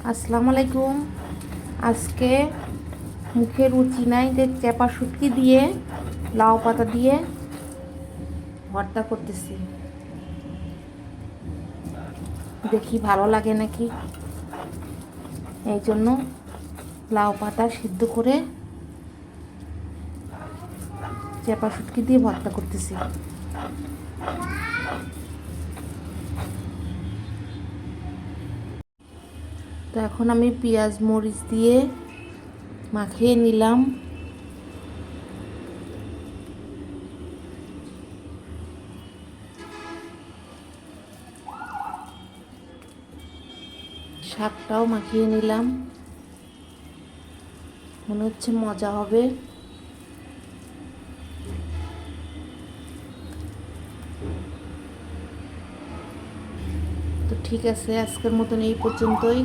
আসসালামু আলাইকুম। আজকে মুখে রুচি নাই যে চেপা শুটকি দিয়ে লাউ পাতা দিয়ে ভর্তা করতেছি। দেখি ভালো লাগে নাকি, এই জন্য লাউ পাতা সিদ্ধ করে চেপা শুটকি দিয়ে ভর্তা করতেছি। তো এখন আমি পেঁয়াজ মরিচ দিয়ে মাখিয়ে নিলাম। শাকটাও মাখিয়ে নিলাম, মনে হচ্ছে মজা হবে। তো ঠিক আছে, আজকের মতন এই পর্যন্তই।